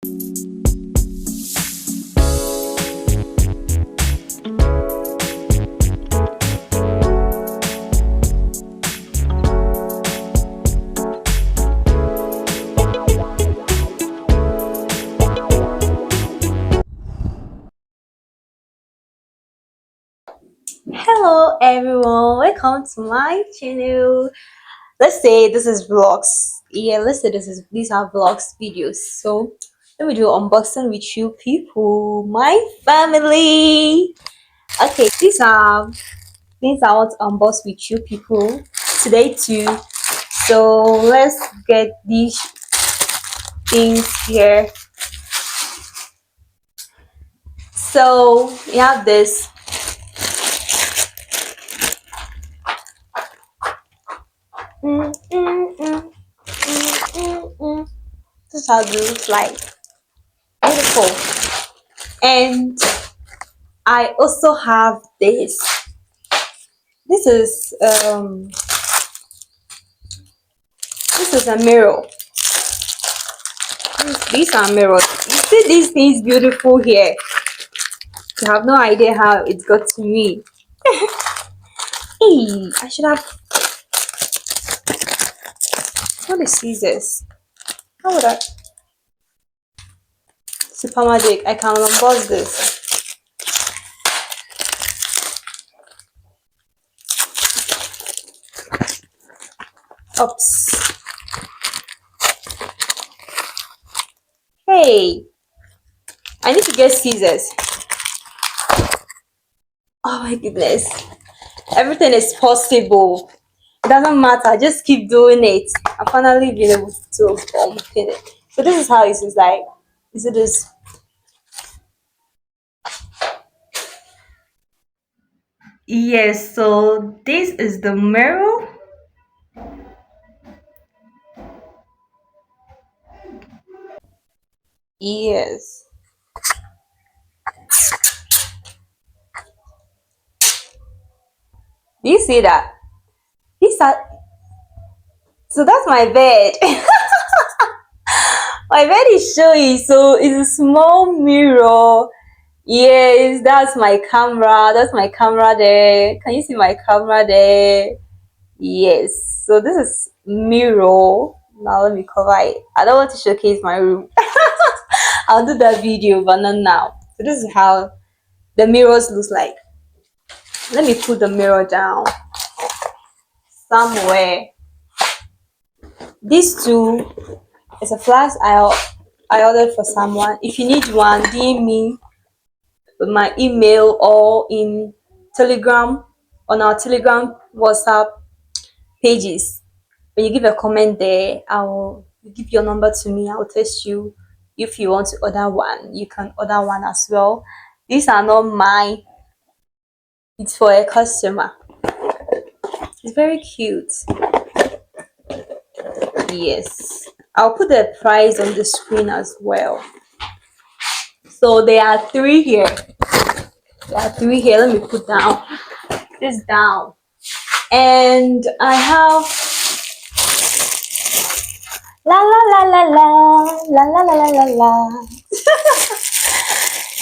Hello everyone, welcome to my channel. Let's say this is vlogs. Yeah, let's say these are vlogs videos. So let me do unboxing with you people, my family. Okay, these are what unbox with you people today too. So let's get these things here. So we have this. Mm, mm, mm, mm. This is how it looks like. Beautiful. And I also have this. This is this is a mirror. These are mirrors. You see these things beautiful here. You have no idea how it got to me. Hey, I should have what is scissors. How would I super magic? I can unbox this. Oops. Hey, I need to get scissors. Oh my goodness. Everything is possible. It doesn't matter, just keep doing it. I finally been able to open it. So this is how it is like. Is it this? Yes, so this is the mirror. Yes. Do you see that? These are so that's my bed. My bed is showing, so it's a small mirror. Yes, that's my camera. That's my camera there. Can you see my camera there? Yes. So this is mirror. Now let me cover it. I don't want to showcase my room. I'll do that video, but not now. So this is how the mirrors looks like. Let me put the mirror down somewhere. These two is a flask I ordered for someone. If you need one, DM me with my email or in Telegram on our Telegram WhatsApp pages. When you give a comment there, I will give your number to me. I will text you. If you want to order one, you can order one as well. These are not mine. It's for a customer. It's very cute. Yes. I'll put the price on the screen as well. So there are three here. There are three here. Let me put down this down. And I have la la la la la la la la la la la.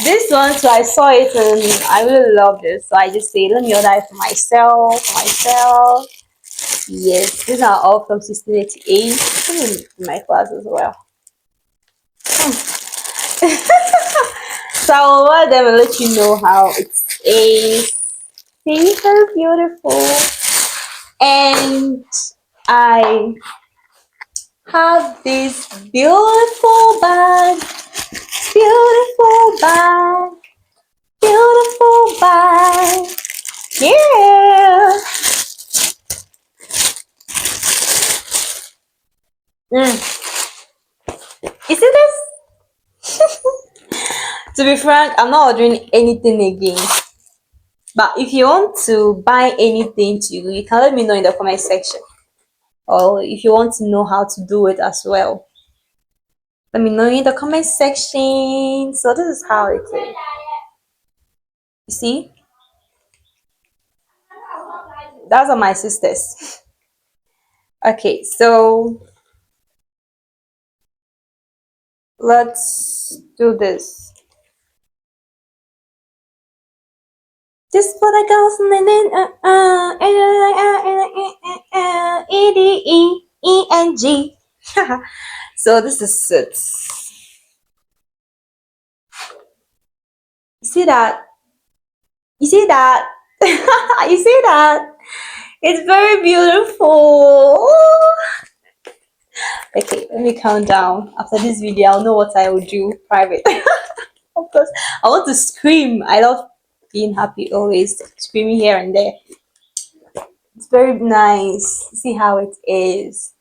This one, so I saw it and I really love this. So I just say, let me order it for myself, Yes, these are all from 1688. In my class as well. So I'll wear them and let you know how it is. See, so beautiful. And I have this beautiful bag, beautiful bag, beautiful bag. Yeah. You see this? To be frank, I'm not ordering anything again. But if you want to buy anything too, you can let me know in the comment section. Or if you want to know how to do it as well, let me know in the comment section. So this is how it is. You see? Those are my sisters. Okay, so Let's do this. Just for the girls and then EDEENG. So this is it. You see that? You see that? You see that? It's very beautiful. Okay, let me count down. After this video, I'll know what I will do private. Of course, I want to scream. I love being happy always, screaming here and there. It's very nice. See how it is.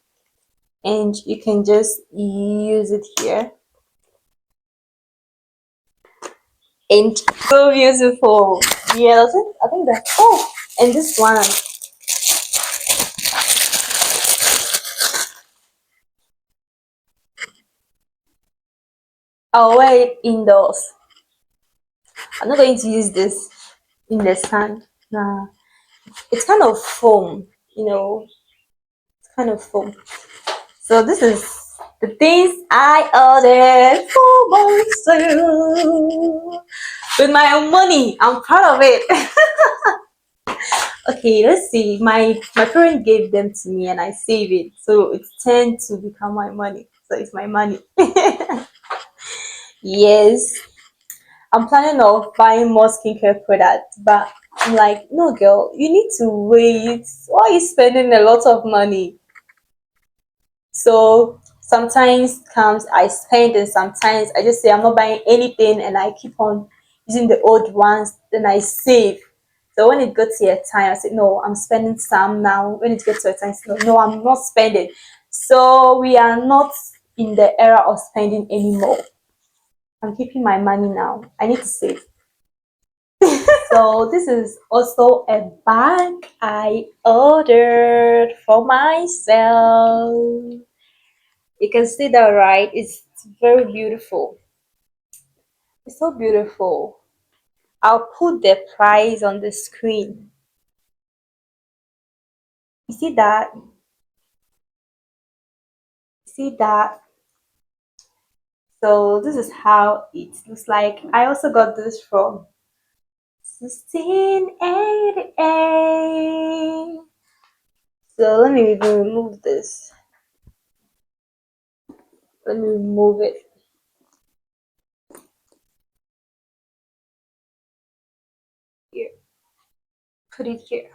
And you can just use it here. And so beautiful. Yeah, that's it. I think that. Oh, and this one. I'll wear it indoors. I'm not going to use this in the sun. Nah. It's kind of foam, it's kind of foam. So this is the things I ordered for myself with my own money. I'm proud of it. Okay, let's see. My parent gave them to me and I save it, so it's tend to become my money. So it's my money. Yes, I'm planning of buying more skincare products, but I'm like, no, girl, you need to wait. Why are you spending a lot of money? So sometimes comes I spend, and sometimes I just say I'm not buying anything and I keep on using the old ones, then I save. So when it gets to a time, I say, no, I'm spending some now. When it gets to a time, I say, no, no, I'm not spending. So we are not in the era of spending anymore. I'm keeping my money now. I need to save. So this is also a bag I ordered for myself. You can see that, right? It's very beautiful. It's so beautiful. I'll put the price on the screen. You see that? See that? So this is how it looks like. I also got this from 1688. So let me even remove this. Let me remove it here. Put it here.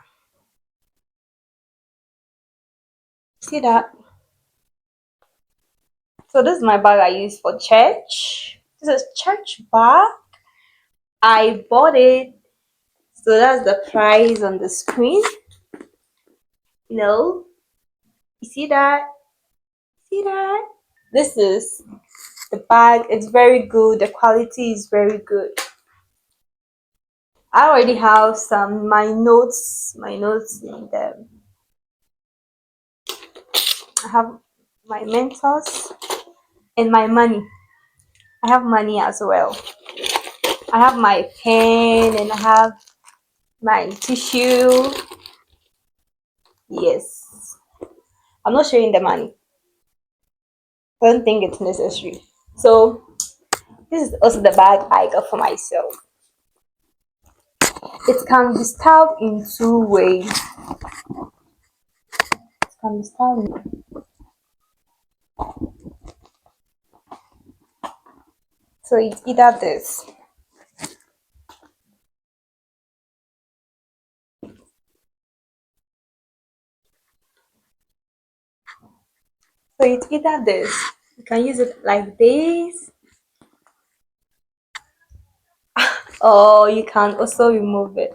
See that? So this is my bag I use for church. This is church bag. I bought it. So that's the price on the screen. No, you see that? See that? This is the bag. It's very good. The quality is very good. I already have some my notes in them. I have my mentors and my money. I have money as well. I have my pen and I have my tissue. Yes. I'm not showing the money. I don't think it's necessary. So this is also the bag I got for myself. It can be styled in two ways. It can be styled so it's either this. So it's either this. You can use it like this, or you can also remove it.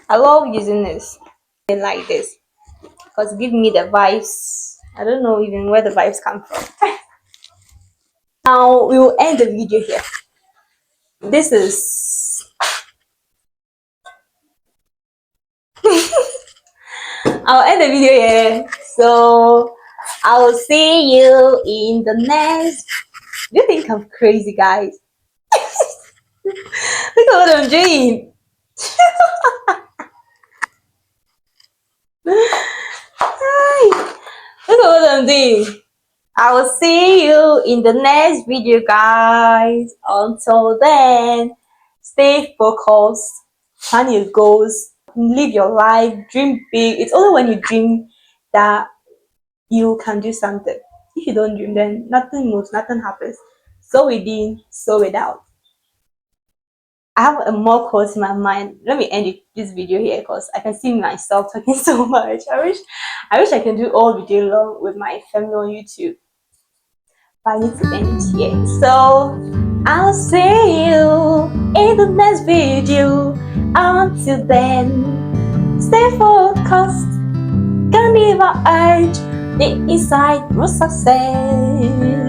I love using this like this because it gives me the vibes. I don't know even where the vibes come from. Now we will end the video here. This is I'll end the video here. So I will see you in the next. Do you think I'm crazy, guys? Look at what I'm doing. Hi. Look at what I'm doing. I will see you in the next video, guys. Until then, stay focused, plan your goals, live your life, dream big. It's only when you dream that you can do something. If you don't dream, then nothing moves, nothing happens. So within, so without. I have a more quote in my mind. Let me end this video here because I can see myself talking so much. I wish I can do all video long with my family on YouTube. But I need to end it here. So I'll see you in the next video. Until then, stay focused. Can never urge the inside through success.